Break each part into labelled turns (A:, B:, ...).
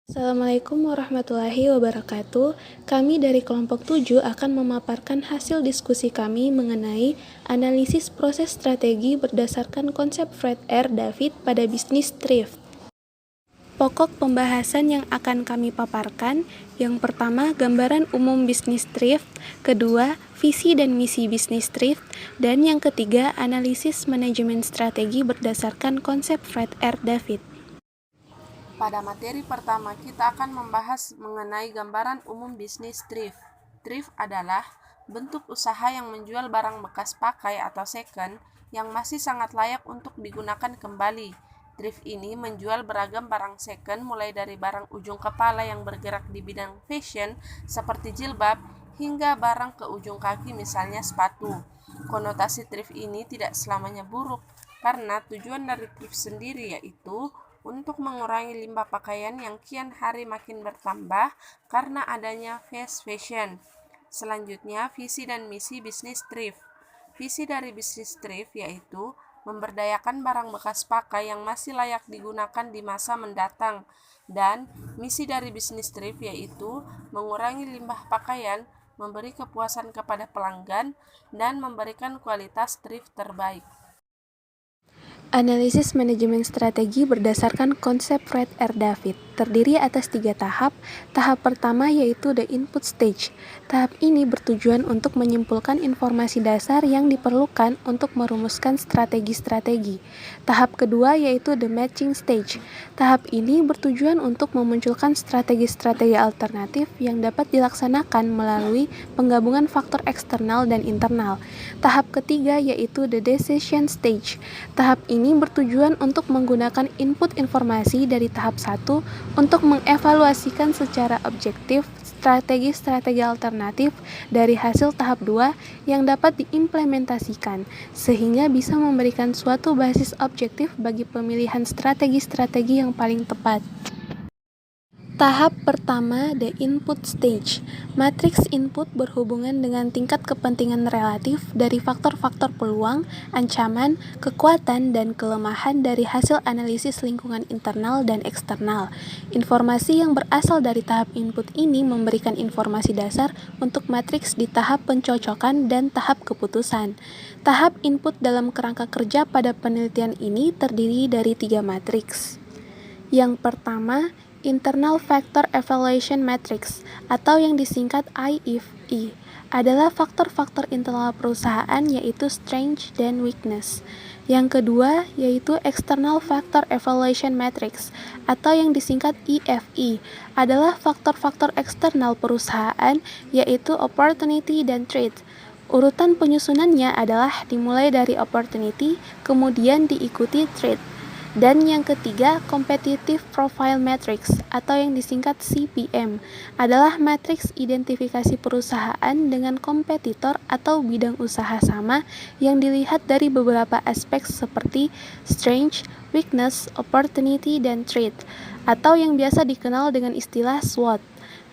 A: Assalamualaikum warahmatullahi wabarakatuh. Kami dari kelompok 7 akan memaparkan hasil diskusi kami mengenai analisis proses strategi berdasarkan konsep Fred R. David pada bisnis thrift. Pokok pembahasan yang akan kami paparkan, yang pertama gambaran umum bisnis thrift, kedua visi dan misi bisnis thrift, dan yang ketiga analisis manajemen strategi berdasarkan konsep Fred R. David.
B: Pada materi pertama, kita akan membahas mengenai gambaran umum bisnis thrift. Thrift adalah bentuk usaha yang menjual barang bekas pakai atau second yang masih sangat layak untuk digunakan kembali. Thrift ini menjual beragam barang second mulai dari barang ujung kepala yang bergerak di bidang fashion seperti jilbab hingga barang ke ujung kaki misalnya sepatu. Konotasi thrift ini tidak selamanya buruk karena tujuan dari thrift sendiri yaitu untuk mengurangi limbah pakaian yang kian hari makin bertambah karena adanya fast fashion. Selanjutnya, visi dan misi bisnis thrift. Visi dari bisnis thrift yaitu memberdayakan barang bekas pakai yang masih layak digunakan di masa mendatang, dan misi dari bisnis thrift yaitu mengurangi limbah pakaian, memberi kepuasan kepada pelanggan, dan memberikan kualitas thrift terbaik.
A: Analisis manajemen strategi berdasarkan konsep Fred R. David terdiri atas 3 tahap. Tahap pertama yaitu the input stage. Tahap ini bertujuan untuk menyimpulkan informasi dasar yang diperlukan untuk merumuskan strategi-strategi. Tahap kedua yaitu the matching stage. Tahap ini bertujuan untuk memunculkan strategi-strategi alternatif yang dapat dilaksanakan melalui penggabungan faktor eksternal dan internal. Tahap ketiga yaitu the decision stage. Tahap ini bertujuan untuk menggunakan input informasi dari tahap 1 untuk mengevaluasikan secara objektif strategi-strategi alternatif dari hasil tahap 2 yang dapat diimplementasikan, sehingga bisa memberikan suatu basis objektif bagi pemilihan strategi-strategi yang paling tepat. Tahap pertama, the input stage. Matriks input berhubungan dengan tingkat kepentingan relatif dari faktor-faktor peluang, ancaman, kekuatan, dan kelemahan dari hasil analisis lingkungan internal dan eksternal. Informasi yang berasal dari tahap input ini memberikan informasi dasar untuk matriks di tahap pencocokan dan tahap keputusan. Tahap input dalam kerangka kerja pada penelitian ini terdiri dari 3 matriks. Yang pertama, Internal Factor Evaluation Matrix atau yang disingkat IFE adalah faktor-faktor internal perusahaan yaitu strength dan weakness. Yang kedua yaitu External Factor Evaluation Matrix atau yang disingkat EFE adalah faktor-faktor eksternal perusahaan yaitu opportunity dan threat. Urutan penyusunannya adalah dimulai dari opportunity, kemudian diikuti threat. Dan yang ketiga, Competitive Profile Matrix atau yang disingkat CPM adalah matriks identifikasi perusahaan dengan kompetitor atau bidang usaha sama yang dilihat dari beberapa aspek seperti strength, weakness, opportunity, dan threat atau yang biasa dikenal dengan istilah SWOT.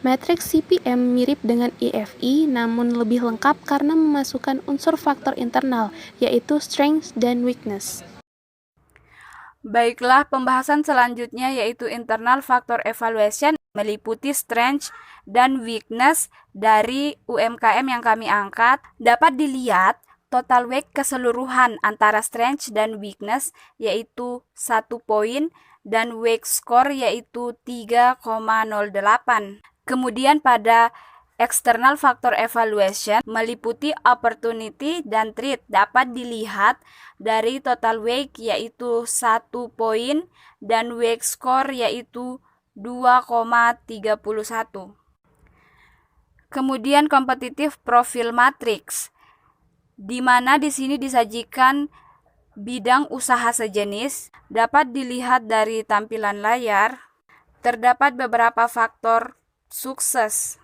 A: Matriks CPM mirip dengan EFE namun lebih lengkap karena memasukkan unsur faktor internal yaitu strength dan weakness.
C: Baiklah, pembahasan selanjutnya yaitu internal factor evaluation meliputi strength dan weakness dari UMKM yang kami angkat. Dapat dilihat total weight keseluruhan antara strength dan weakness yaitu 1 poin dan weight score yaitu 3,08. Kemudian pada external factor evaluation meliputi opportunity dan threat dapat dilihat dari total weight yaitu 1 poin dan weight score yaitu 2,31. Kemudian competitive profile matrix di mana di sini disajikan bidang usaha sejenis dapat dilihat dari tampilan layar. Terdapat beberapa faktor sukses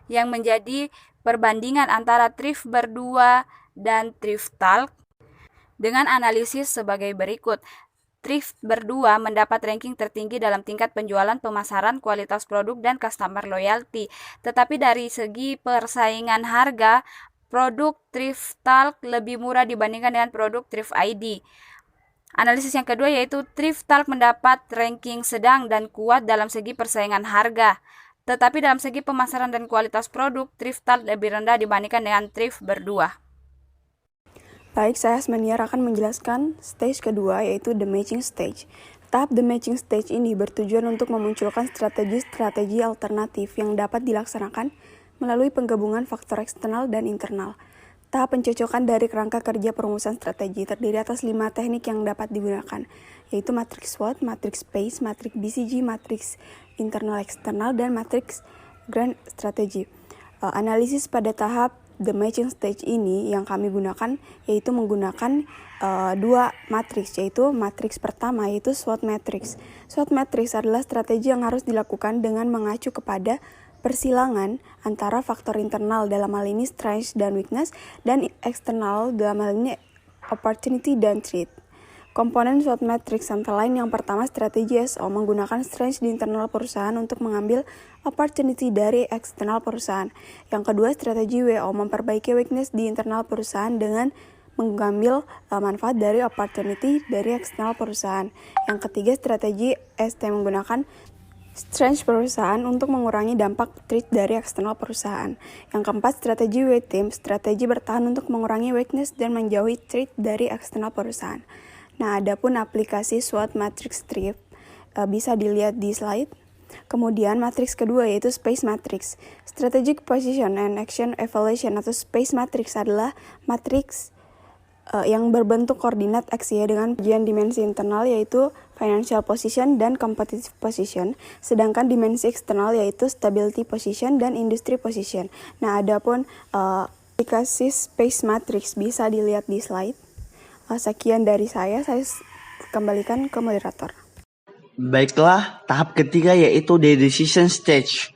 C: yang menjadi perbandingan antara thrift berdua dan thrift talk dengan analisis sebagai berikut. Thrift berdua mendapat ranking tertinggi dalam tingkat penjualan, pemasaran, kualitas produk, dan customer loyalty. Tetapi dari segi persaingan harga, produk thrift talk lebih murah dibandingkan dengan produk thrift ID. Analisis yang kedua yaitu thrift talk mendapat ranking sedang dan kuat dalam segi persaingan harga. Tetapi dalam segi pemasaran dan kualitas produk, thrift talk lebih rendah dibandingkan dengan thrift berdua.
D: Baik, saya Asmaniar akan menjelaskan stage kedua yaitu the matching stage. Tahap the matching stage ini bertujuan untuk memunculkan strategi-strategi alternatif yang dapat dilaksanakan melalui penggabungan faktor eksternal dan internal. Tahap pencocokan dari kerangka kerja perumusan strategi terdiri atas 5 teknik yang dapat digunakan, yaitu matriks SWOT, matriks PACE, matriks BCG, matriks internal eksternal, dan matriks grand strategy. Analisis pada tahap the matching stage ini yang kami gunakan yaitu menggunakan dua matriks, yaitu matriks pertama yaitu SWOT matrix. SWOT matrix adalah strategi yang harus dilakukan dengan mengacu kepada persilangan antara faktor internal dalam hal ini strength dan weakness dan eksternal dalam hal ini opportunity dan threat. Komponen SWOT matrix antara lain yang pertama strategi SO menggunakan strength di internal perusahaan untuk mengambil opportunity dari eksternal perusahaan. Yang kedua strategi WO memperbaiki weakness di internal perusahaan dengan mengambil manfaat dari opportunity dari eksternal perusahaan. Yang ketiga strategi ST menggunakan strength perusahaan untuk mengurangi dampak threat dari eksternal perusahaan. Yang keempat strategi W-team, strategi bertahan untuk mengurangi weakness dan menjauhi threat dari eksternal perusahaan. Nah, adapun aplikasi SWOT matrix thrift bisa dilihat di slide. Kemudian matriks kedua yaitu space matrix. Strategic position and action evaluation atau space matrix adalah matriks yang berbentuk koordinat aksia dengan bagian dimensi internal yaitu financial position dan competitive position, sedangkan dimensi eksternal yaitu stability position dan industry position. Nah, adapun aplikasi space matrix bisa dilihat di slide. Sekian dari saya kembalikan ke moderator.
E: Baiklah, tahap ketiga yaitu the decision stage.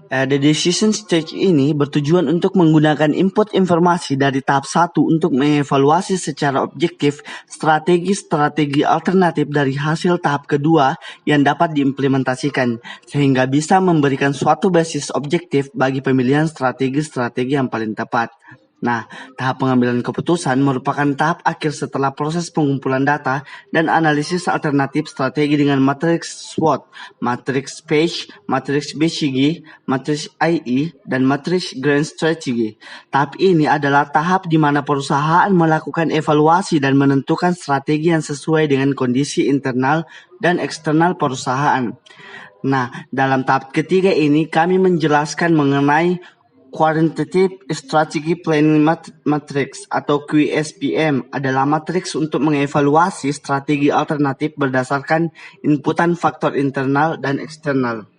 E: The decision stage ini bertujuan untuk menggunakan input informasi dari tahap 1 untuk mengevaluasi secara objektif strategi-strategi alternatif dari hasil tahap kedua yang dapat diimplementasikan, sehingga bisa memberikan suatu basis objektif bagi pemilihan strategi-strategi yang paling tepat. Nah, tahap pengambilan keputusan merupakan tahap akhir setelah proses pengumpulan data dan analisis alternatif strategi dengan matriks SWOT, matriks PACE, matriks BCG, matriks IE, dan matriks Grand Strategy. Tahap ini adalah tahap di mana perusahaan melakukan evaluasi dan menentukan strategi yang sesuai dengan kondisi internal dan eksternal perusahaan. Nah, dalam tahap ketiga ini kami menjelaskan mengenai Quantitative Strategy Planning Matrix atau QSPM adalah matriks untuk mengevaluasi strategi alternatif berdasarkan inputan faktor internal dan eksternal.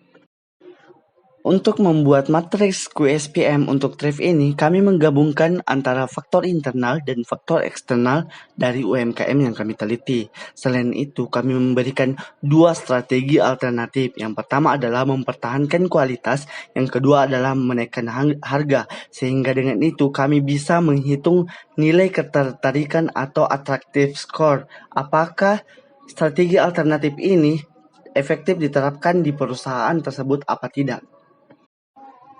E: Untuk membuat matriks QSPM untuk thrift ini, kami menggabungkan antara faktor internal dan faktor eksternal dari UMKM yang kami teliti. Selain itu, kami memberikan dua strategi alternatif. Yang pertama adalah mempertahankan kualitas, yang kedua adalah menaikkan harga. Sehingga dengan itu kami bisa menghitung nilai ketertarikan atau attractive score. Apakah strategi alternatif ini efektif diterapkan di perusahaan tersebut apa tidak?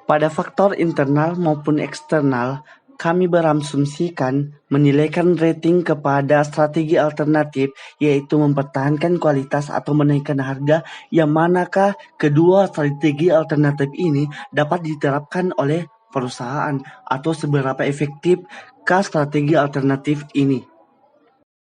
E: Pada faktor internal maupun eksternal, kami berasumsikan menilaikan rating kepada strategi alternatif, yaitu mempertahankan kualitas atau menaikkan harga, yang manakah kedua strategi alternatif ini dapat diterapkan oleh perusahaan atau seberapa efektifkah strategi alternatif ini.